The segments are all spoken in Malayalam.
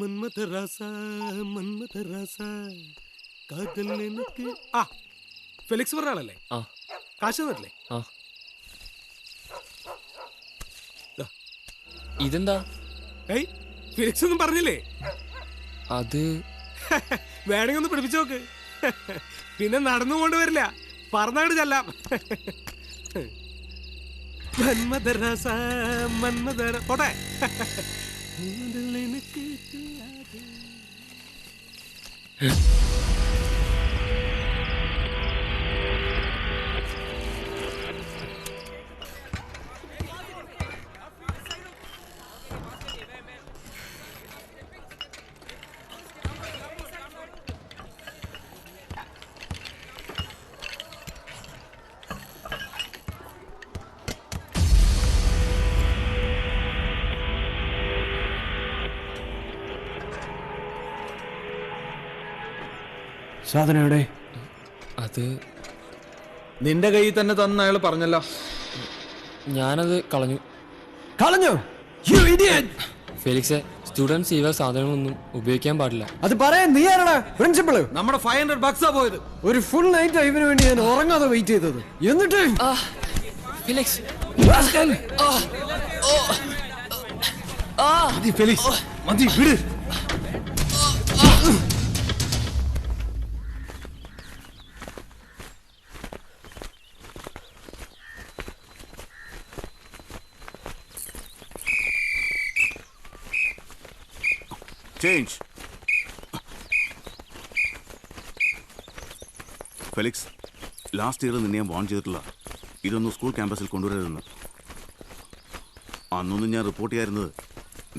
മന്മഥരാസ മന്മഥരാസ കാതൽ നിനക്ക്. ആ ഫെലിക്സ് പറഞ്ഞ ആളല്ലേ? കാശ് തന്നിട്ടില്ലേ? ഇതെന്താ? ഏയ് ഫെലിക്സ് ഒന്നും പറഞ്ഞില്ലേ? അത് വേണമെങ്കിൽ ഒന്ന് പിടിപ്പിച്ചു നോക്ക്. പിന്നെ നടന്നുകൊണ്ട് വരില്ല, പറഞ്ഞാണ്ട് ചെല്ലാം. മന്മഥരാസ മന്മഥര പോട്ടെ. സാധനം എവിടെ? അത് നിന്റെ കയ്യിൽ തന്നെ തന്ന അയാൾ പറഞ്ഞല്ലോ. ഞാനത് കളഞ്ഞു. കളഞ്ഞു? ഫെലിക്സെ, സ്റ്റുഡൻസ് ഇവ സാധനങ്ങളൊന്നും ഉപയോഗിക്കാൻ പാടില്ല. അത് പറയാൻ നീ ആരാടാ? പ്രിൻസിപ്പള്. നമ്മുടെ 500 ബക്സാ പോയത്. ഒരു ഫുൾ നൈറ്റ് ഇവന് വേണ്ടി ഞാൻ ഉറങ്ങാതെ വെയിറ്റ് ചെയ്തത്. എന്നിട്ട് ഫെലിക്സ് ഫെലിക്സ് മതി വിട്. Change. ഫെലിക്സ്, ലാസ്റ്റ് ഇയർ നിന്നെ ഞാൻ വാൺ ചെയ്തിട്ടില്ല, ഇതൊന്നും സ്കൂൾ ക്യാമ്പസിൽ കൊണ്ടുവരരുതെന്ന്. അന്നൊന്നും ഞാൻ റിപ്പോർട്ട് ചെയ്യാറുന്നത്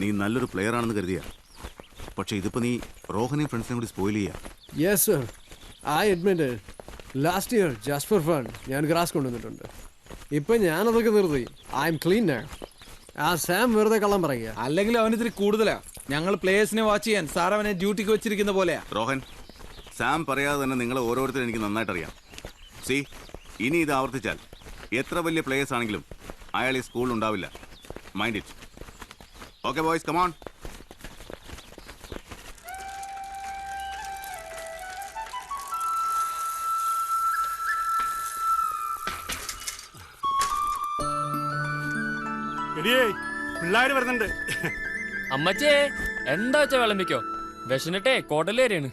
നീ നല്ലൊരു പ്ലെയർ ആണെന്ന് കരുതിയ. പക്ഷെ ഇതിപ്പോൾ നീ റോഹനെയും ഫ്രണ്ട്സിനെയും കൂടി സ്പോയിൽ ചെയ്യാം. Yes sir, I admit. Last year just for fun ഞാൻ ഗ്രാസ് കൊണ്ടുവന്നിട്ടുണ്ട്. ഇപ്പം ഞാനതൊക്കെ നിർത്തി. I M clean now. ആ സാം വെറുതെ കള്ളം പറയുക. അല്ലെങ്കിൽ അവനിത്തിരി കൂടുതലാ. ഞങ്ങൾ പ്ലേയേഴ്സിനെ വാച്ച് ചെയ്യാൻ സാർ അവനെ ഡ്യൂട്ടിക്ക് വെച്ചിരിക്കുന്ന പോലെയാ. റോഹൻ, സാം പറയാതെ തന്നെ നിങ്ങളെ ഓരോരുത്തരും എനിക്ക് നന്നായിട്ടറിയാം. സി, ഇനി ഇത് ആവർത്തിച്ചാൽ എത്ര വലിയ പ്ലേയേഴ്സ് ആണെങ്കിലും അയാൾ ഈ സ്കൂളിൽ ഉണ്ടാവില്ല. Mind it. Okay boys, come on. പിള്ളേര് വരുന്നുണ്ട്. അമ്മച്ചേ, എന്താ വെച്ചാ വിളമ്പിക്കോ. വിശന്നിട്ടേ കോട്ടലേറിയാണ്.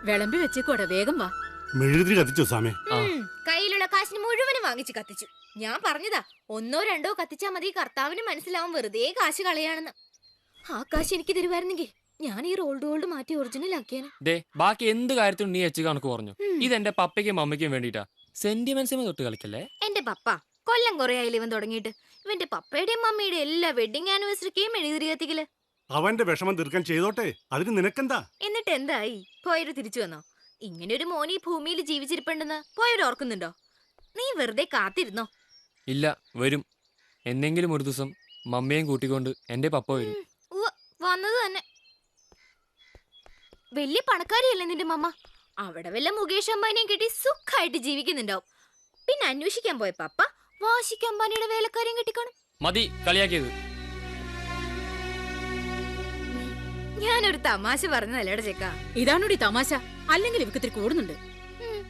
വിളമ്പി വെച്ചേക്കോടെ, വേഗം വാ. മെഴുകുതിരി കത്തിച്ചോ സാമേ? കയ്യിലുള്ള കാശിന് മുഴുവനും വാങ്ങിച്ച് കത്തിച്ചു. ഞാൻ പറഞ്ഞതാ, 1 2 കത്തിച്ചാ മതി, കർത്താവിന് മനസ്സിലാവും വെറുതെ കാശ് കളയാണെന്ന്. ആ കാശ് എനിക്ക് തരുവായിരുന്നെങ്കിൽ ഞാൻ ഈ റോൾഡ് മാറ്റി ഒറിജിനൽ ആക്കിയാണ്. ദേ, ബാക്കി എന്ത് കാര്യത്തിനും നീ എച്ച് കണക്ക് പറഞ്ഞു. ഇതെന്റെ പപ്പയ്ക്കും മമ്മയ്ക്കും വേണ്ടിട്ടാ. സെന്റിമെന്റ്സിനെ തൊട്ട് കളിക്കല്ലേ. എന്റെ പപ്പ കൊല്ലം കുറയായില്ല ഇവൻ തുടങ്ങിയിട്ട്. ഇവന്റെ പപ്പയുടെയും മമ്മിയുടെ എല്ലാ വെഡിങ് ആനിവേഴ്സറിക്കും മെഴുകുതിരി കത്തിക്കല്. അവന്റെ വിഷമം തീർക്കാൻ ചെയ്തോട്ടെ, അതിന് നിനക്കെന്താ? എന്നിട്ട് എന്തായി? പോയവര് തിരിച്ചു വന്നോ? ഇങ്ങനെ ഒരു മോനി ഭൂമിയിൽ ജീവിച്ചിരിപ്പുണ്ടെന്ന് പോയവര് ഓർക്കുന്നുണ്ടോ? നീ വെറുതെ കാത്തിരുന്നോ? ഇല്ല, വരും. എന്നെങ്കിലും ഒരു ദിവസം മമ്മിയും കൂട്ടിക്കൊണ്ട് എന്റെ പപ്പ വരും. വന്നത് തന്നെ. വലിയ പണക്കാരിയല്ലേ നിന്റെ മമ്മ? അവിടെ വല്ല മുകേഷ് അംബാനിയും കെട്ടി സുഖമായിട്ട് ജീവിക്കുന്നുണ്ടാവും. പിന്നെ അന്വേഷിക്കാൻ പോയ പപ്പ വാശിക്ക് അംബാനിയുടെ വേലക്കാരിയും കെട്ടിക്കാണും. മതി കളിയാക്കിയത്. ഞാനൊരു തമാശ പറഞ്ഞതല്ലേടെ ചെക്ക. ഇതാണോടി തമാശ? അല്ലെങ്കിൽ ഇവക്ക് കൂടുന്നുണ്ട്.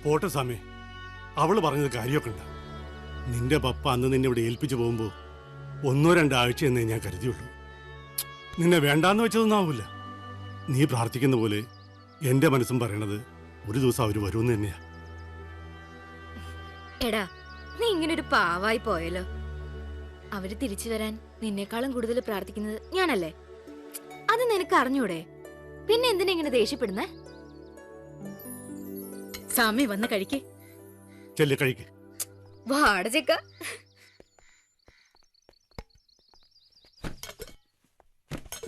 പോട്ടെ സാമേ, അവള് പറഞ്ഞത് കാര്യമൊക്കെ ഉണ്ട്. നിന്റെ പപ്പ അന്ന് നിന്നെ ഇവിടെ ഏൽപ്പിച്ചു പോകുമ്പോ 1 2 ആഴ്ച എന്നേ ഞാൻ കരുതിയുള്ളൂ. നിന്നെ വേണ്ടാന്ന് വെച്ചതൊന്നും ആവൂല. നീ പ്രാർത്ഥിക്കുന്ന പോലെ എന്റെ മനസ്സും പറയണത് ഒരു ദിവസം അവര് വരുമെന്ന് തന്നെയാ. എടാ, നീ ഇങ്ങനെ ഒരു പാവായി പോയല്ലോ. അവര് തിരിച്ചു വരാൻ നിന്നേക്കാളും കൂടുതൽ പ്രാർത്ഥിക്കുന്നത് ഞാനല്ലേ? അത് നിനക്ക് അറിഞ്ഞൂടെ? പിന്നെ എന്തിനാ ഇങ്ങനെ ദേഷ്യപ്പെടുന്നേ? സാമി വന്ന് കഴിക്കേ. ചെല്ല് കഴിക്ക്. വാട ചെക്ക.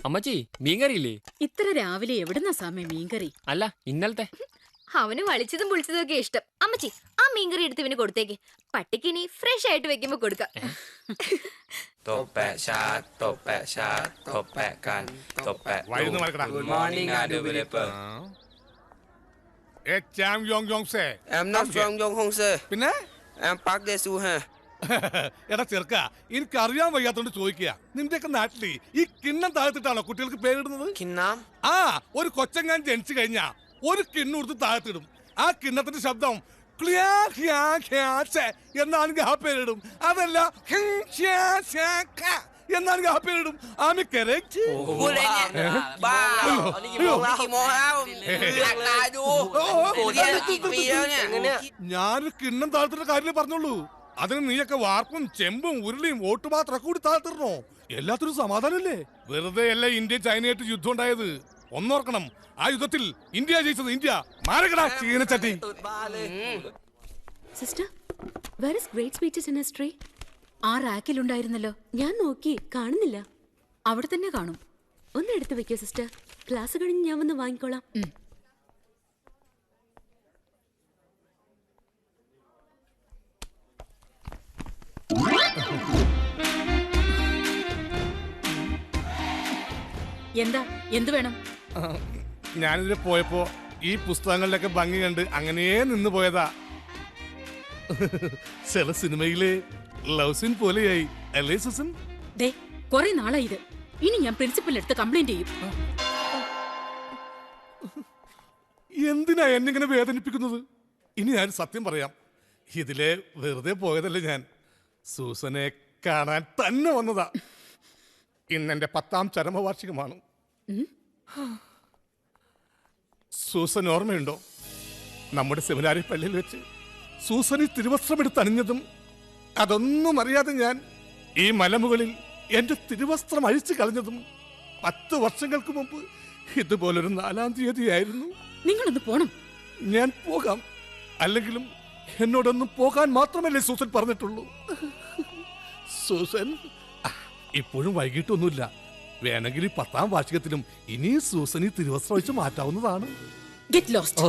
അമ്മച്ചി, മീൻകറിയില്ലേ? ഇത്ര രാവിലെ എവിടുന്ന സാമി മീൻകറി? അല്ല, ഇന്നലത്തെ. അവന് വളിച്ചതും പൊളിച്ചതും ഒക്കെ ഇഷ്ടം. അമ്മച്ചി, ആ മീൻകറി എടുത്ത് ഇവന് കൊടുത്തേക്ക്. പട്ടിക്കിനി ഫ്രഷ് ആയിട്ട് വെക്കുമ്പോ കൊടുക്കാം. Good morning, Adubilepe. Cham Yong Yong se. I'm not from Yong Hong se. Pinna? I'm Park De Su ha. എടാ ചെറുക്ക എനിക്കറിയാൻ വയ്യാത്തോണ്ട് ചോദിക്കുക നിന്റെയൊക്കെ നാട്ടില് ഈ കിണ്ണം താഴ്ത്തിട്ടാണോ കുട്ടികൾക്ക് പേരിടുന്നത്? ആ ഒരു കൊച്ചങ്ങാൻ ജനിച്ചു കഴിഞ്ഞാ ഒരു കിണ്ണം കൊടുത്ത് താഴ്ത്തിടും. ആ കിണ്ണത്തിന്റെ ശബ്ദം ക്ലിയാ ഖ്യാ ഖ്യാ ഛെ എന്നാണെങ്കിൽ ആ പേരിടും. അതല്ല ഖിം ഛ്യാ ഛ്യാ ഖ എന്നാണെങ്കിൽ ആ പേരിടും. ആമി കറക്റ്റ്. ഞാനൊരു കിണ്ണം താഴ്ത്തിട്ട കാര്യം പറഞ്ഞോളൂ. അതിന് നീയൊക്കെ വാർപ്പും ചെമ്പും ഉരുളിയും ഓട്ടുപാത്രമൊക്കെ കൂടി താഴ്ത്തിടണോ? എല്ലാത്തിനും സമാധാനല്ലേ? വെറുതെ അല്ല ഇന്ത്യ ചൈനയായിട്ട് യുദ്ധം ഉണ്ടായത്. ഒന്നോർക്കണം, ആ യുദ്ധത്തിൽ ഇന്ത്യ ജയിച്ചത്. ഇന്ത്യ മാരകടാ ചീനച്ചട്ടി. Sister, where is great speeches in history? ആ റാക്കിലുണ്ടായിരുന്നല്ലോ. ഞാൻ നോക്കി കാണുന്നില്ല. അവിടെ തന്നെ കാണും. ഒന്ന് എടുത്തു വെക്കോ സിസ്റ്റർ. ക്ലാസ് കഴിഞ്ഞ് ഞാൻ വന്ന് വാങ്ങിക്കോളാം. എന്താ, എന്തു വേണം? ഞാനിതിൽ പോയപ്പോ ഈ പുസ്തകങ്ങളിലൊക്കെ ഭംഗി കണ്ട് അങ്ങനെ നിന്ന് പോയതാ. ചില സിനിമയിലെ ലവ് സീൻ പോലെയായി അല്ലേ സുസൻ? ദേ, കുറെ നാളായി ഇത്. ഇനി ഞാൻ പ്രിൻസിപ്പലിന്റെ അടുത്ത് കംപ്ലൈന്റ് ചെയ്യും. എന്തിനാ എന്നിങ്ങനെ വേദനിപ്പിക്കുന്നത്? ഇനി ഞാൻ സത്യം പറയാം, ഇതിലെ വെറുതെ പോയതല്ലേ ഞാൻ. സൂസനെ കാണാൻ തന്നെ വന്നതാ. ഇന്നെന്റെ 10ാം ചരമവാർഷികമാണ്. സൂസൻ ഓർമ്മയുണ്ടോ? നമ്മുടെ സെമിനാരി പള്ളിയിൽ വെച്ച് സൂസന് തിരുവസ്ത്രമെടുത്ത് അണിഞ്ഞതും അതൊന്നും അറിയാതെ ഞാൻ ഈ മലമുകളിൽ എന്റെ തിരുവസ്ത്രം അഴിച്ചു കളഞ്ഞതും 10 വർഷങ്ങൾക്ക് മുമ്പ് ഇതുപോലൊരു 4-ാം തീയതിയായിരുന്നു. നിങ്ങളൊന്ന് പോണം. ഞാൻ പോകാം. അല്ലെങ്കിലും എന്നോടൊന്നും പോകാൻ മാത്രമല്ലേ സൂസൻ പറഞ്ഞിട്ടുള്ളൂ. സൂസൻ, ഇപ്പോഴും വൈകിട്ടൊന്നുമില്ല. വേണമെങ്കിൽ 10ാം വാർഷികത്തിലും ഇനി സൂസൻ ഈ തിരുവസ്ത്രം വെച്ച് മാറ്റാവുന്നതാണ്. Get lost.